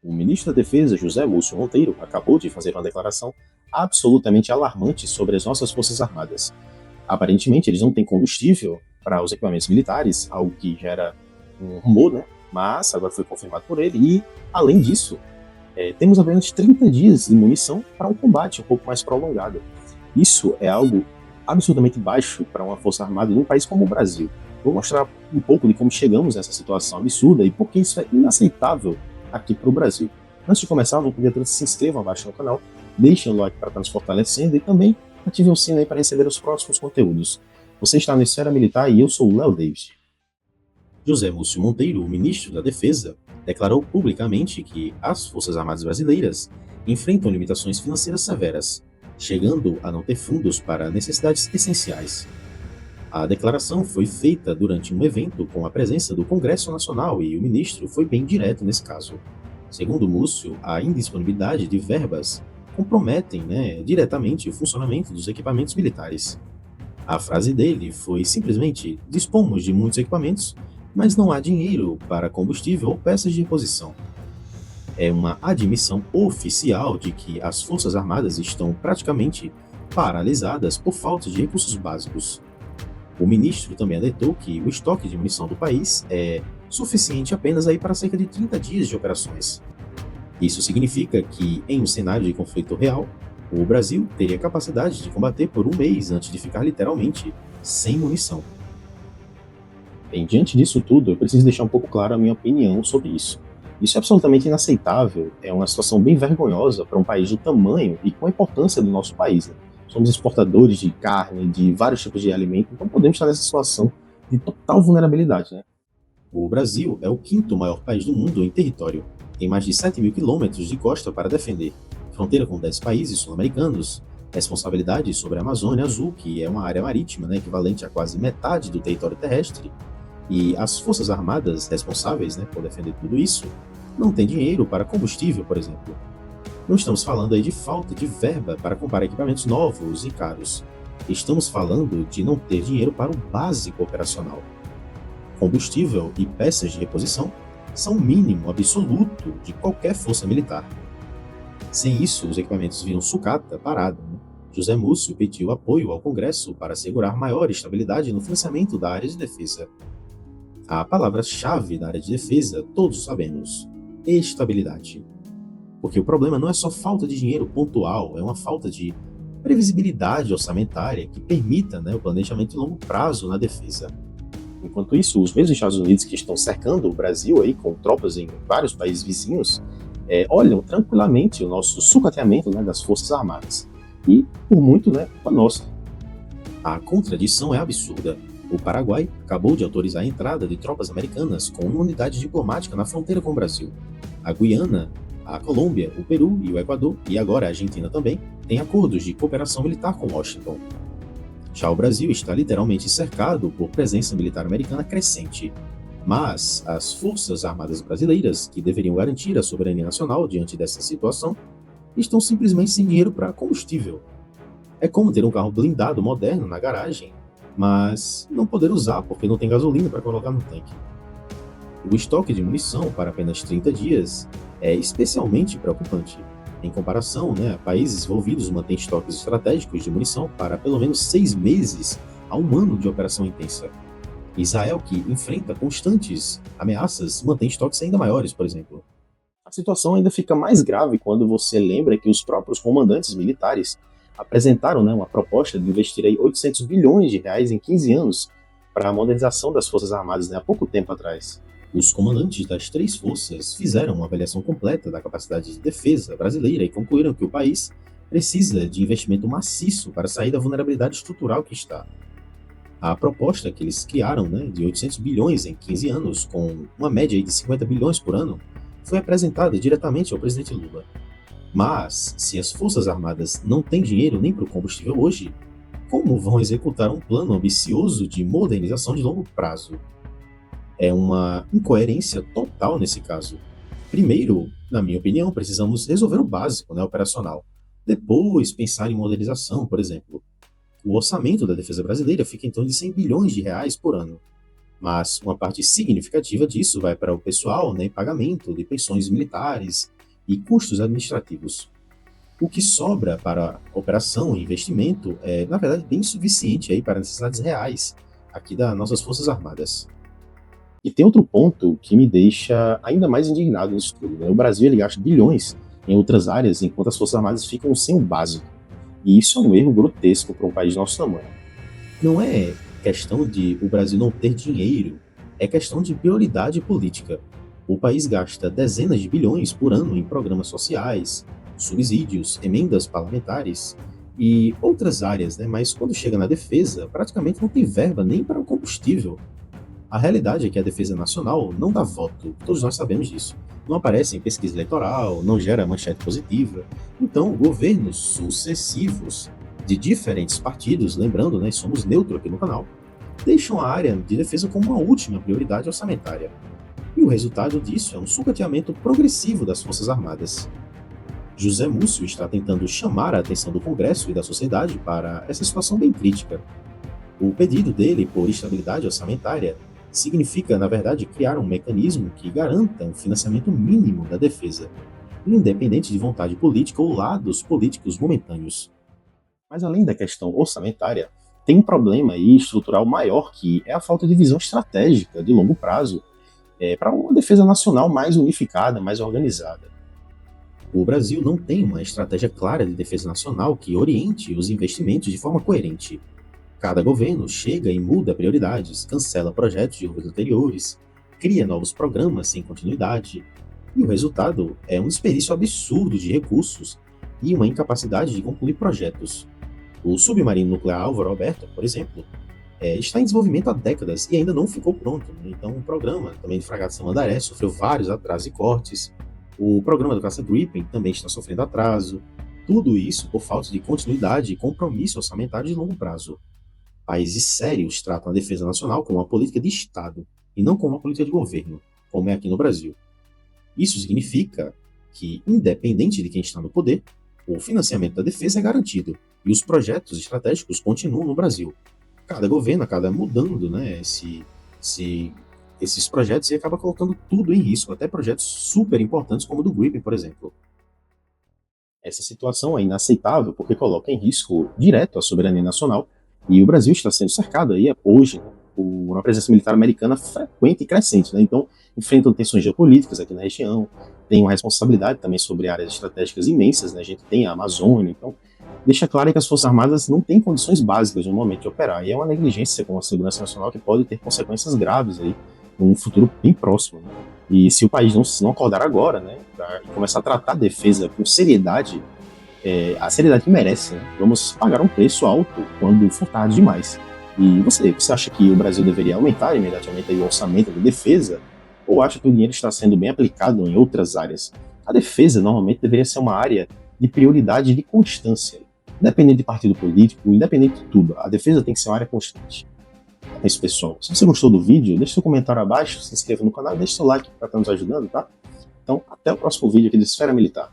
O ministro da Defesa, José Múcio Monteiro, acabou de fazer uma declaração absolutamente alarmante sobre as nossas Forças Armadas. Aparentemente, eles não têm combustível para os equipamentos militares, algo que gera um rumor, né? Mas agora foi confirmado por ele. E, além disso, temos apenas 30 dias de munição para um combate um pouco mais prolongado. Isso é algo absurdamente baixo para uma Força Armada de um país como o Brasil. Vou mostrar um pouco de como chegamos nessa situação absurda e por que isso é inaceitável aqui para o Brasil. Antes de começar, vou pedir a todos que se inscrevam abaixo no canal, deixem o like para estar nos fortalecendo e também ativem o sino aí para receber os próximos conteúdos. Você está no Esfera Militar e eu sou o Léo Davis. José Múcio Monteiro, o ministro da Defesa, declarou publicamente que as Forças Armadas brasileiras enfrentam limitações financeiras severas, chegando a não ter fundos para necessidades essenciais. A declaração foi feita durante um evento com a presença do Congresso Nacional e o ministro foi bem direto nesse caso. Segundo Múcio, a indisponibilidade de verbas comprometem diretamente o funcionamento dos equipamentos militares. A frase dele foi simplesmente: dispomos de muitos equipamentos, mas não há dinheiro para combustível ou peças de reposição. É uma admissão oficial de que as Forças Armadas estão praticamente paralisadas por falta de recursos básicos. O ministro também alertou que o estoque de munição do país é suficiente apenas para cerca de 30 dias de operações. Isso significa que, em um cenário de conflito real, o Brasil teria capacidade de combater por um mês antes de ficar literalmente sem munição. Bem, diante disso tudo, eu preciso deixar um pouco claro a minha opinião sobre isso. Isso é absolutamente inaceitável, é uma situação bem vergonhosa para um país do tamanho e com a importância do nosso país. Somos exportadores de carne, de vários tipos de alimento, então podemos estar nessa situação de total vulnerabilidade. O Brasil é o quinto maior país do mundo em território. Tem mais de 7.000 quilômetros de costa para defender, fronteira com 10 países sul-americanos, responsabilidade sobre a Amazônia Azul, que é uma área marítima equivalente a quase metade do território terrestre, e as Forças Armadas responsáveis por defender tudo isso não têm dinheiro para combustível, por exemplo. Não estamos falando aí de falta de verba para comprar equipamentos novos e caros. Estamos falando de não ter dinheiro para o básico operacional. Combustível e peças de reposição são o mínimo absoluto de qualquer força militar. Sem isso, os equipamentos viram sucata, parada. José Múcio pediu apoio ao Congresso para assegurar maior estabilidade no financiamento da área de defesa. A palavra-chave da área de defesa, todos sabemos: estabilidade. Porque o problema não é só falta de dinheiro pontual, é uma falta de previsibilidade orçamentária que permita o planejamento de longo prazo na defesa. Enquanto isso, os mesmos Estados Unidos que estão cercando o Brasil aí, com tropas em vários países vizinhos, olham tranquilamente o nosso sucateamento das Forças Armadas. E, por muito, culpa nossa. A contradição é absurda. O Paraguai acabou de autorizar a entrada de tropas americanas com uma unidade diplomática na fronteira com o Brasil. A Guiana, a Colômbia, o Peru e o Equador, e agora a Argentina também, têm acordos de cooperação militar com Washington. Já o Brasil está literalmente cercado por presença militar americana crescente. Mas as Forças Armadas brasileiras, que deveriam garantir a soberania nacional diante dessa situação, estão simplesmente sem dinheiro para combustível. É como ter um carro blindado moderno na garagem, mas não poder usar porque não tem gasolina para colocar no tanque. O estoque de munição para apenas 30 dias é especialmente preocupante. Em comparação, países desenvolvidos mantêm estoques estratégicos de munição para pelo menos 6 meses a um ano de operação intensa. Israel, que enfrenta constantes ameaças, mantém estoques ainda maiores, por exemplo. A situação ainda fica mais grave quando você lembra que os próprios comandantes militares apresentaram uma proposta de investir aí 800 bilhões de reais em 15 anos para a modernização das Forças Armadas há pouco tempo atrás. Os comandantes das três forças fizeram uma avaliação completa da capacidade de defesa brasileira e concluíram que o país precisa de investimento maciço para sair da vulnerabilidade estrutural que está. A proposta que eles criaram, de 800 bilhões em 15 anos, com uma média de 50 bilhões por ano, foi apresentada diretamente ao presidente Lula. Mas, se as Forças Armadas não têm dinheiro nem para o combustível hoje, como vão executar um plano ambicioso de modernização de longo prazo? É uma incoerência total nesse caso. Primeiro, na minha opinião, precisamos resolver o básico, operacional. Depois, pensar em modernização, por exemplo. O orçamento da defesa brasileira fica em torno de 100 bilhões de reais por ano. Mas uma parte significativa disso vai para o pessoal, né, pagamento de pensões militares e custos administrativos. O que sobra para operação e investimento é, na verdade, bem suficiente aí para necessidades reais aqui das nossas Forças Armadas. E tem outro ponto que me deixa ainda mais indignado nisso tudo, né? O Brasil ele gasta bilhões em outras áreas, enquanto as Forças Armadas ficam sem o básico. E isso é um erro grotesco para um país de nosso tamanho. Não é questão de o Brasil não ter dinheiro, é questão de prioridade política. O país gasta dezenas de bilhões por ano em programas sociais, subsídios, emendas parlamentares e outras áreas, né? Mas quando chega na defesa, praticamente não tem verba nem para o combustível. A realidade é que a defesa nacional não dá voto, todos nós sabemos disso. Não aparece em pesquisa eleitoral, não gera manchete positiva. Então, governos sucessivos de diferentes partidos, lembrando, né, somos neutro aqui no canal, deixam a área de defesa como uma última prioridade orçamentária. E o resultado disso é um sucateamento progressivo das Forças Armadas. José Múcio está tentando chamar a atenção do Congresso e da sociedade para essa situação bem crítica. O pedido dele por estabilidade orçamentária significa, na verdade, criar um mecanismo que garanta um financiamento mínimo da defesa, independente de vontade política ou lados políticos momentâneos. Mas além da questão orçamentária, tem um problema aí estrutural maior que é a falta de visão estratégica de longo prazo para uma defesa nacional mais unificada, mais organizada. O Brasil não tem uma estratégia clara de defesa nacional que oriente os investimentos de forma coerente. Cada governo chega e muda prioridades, cancela projetos de governos anteriores, cria novos programas sem continuidade, e o resultado é um desperdício absurdo de recursos e uma incapacidade de concluir projetos. O submarino nuclear Álvaro Alberto, por exemplo, está em desenvolvimento há décadas e ainda não ficou pronto, né? Então o programa também de fragata Samandaré sofreu vários atrasos e cortes, o programa do caça Gripen também está sofrendo atraso, tudo isso por falta de continuidade e compromisso orçamentário de longo prazo. Países sérios tratam a defesa nacional como uma política de Estado e não como uma política de governo, como é aqui no Brasil. Isso significa que, independente de quem está no poder, o financiamento da defesa é garantido e os projetos estratégicos continuam no Brasil. Cada governo acaba mudando, né, esses projetos e acaba colocando tudo em risco, até projetos super importantes como o do Gripen, por exemplo. Essa situação é inaceitável porque coloca em risco direto a soberania nacional e o Brasil está sendo cercado aí hoje, né, por uma presença militar americana frequente e crescente, né? Então, enfrentam tensões geopolíticas aqui na região, tem uma responsabilidade também sobre áreas estratégicas imensas, né? A gente tem a Amazônia, então deixa claro que as Forças Armadas não têm condições básicas no momento de operar, e é uma negligência com a segurança nacional que pode ter consequências graves aí num futuro bem próximo, né? E se o país não acordar agora, né, para começar a tratar a defesa com seriedade, a seriedade que merece, né? Vamos pagar um preço alto quando for tarde demais. E você acha que o Brasil deveria aumentar imediatamente o orçamento de defesa, ou acha que o dinheiro está sendo bem aplicado em outras áreas? A defesa normalmente deveria ser uma área de prioridade e de constância, independente de partido político, independente de tudo. A defesa tem que ser uma área constante. É isso, pessoal. Se você gostou do vídeo, deixe seu comentário abaixo, se inscreva no canal e deixe seu like para estar nos ajudando, tá? Então, até o próximo vídeo aqui do Esfera Militar.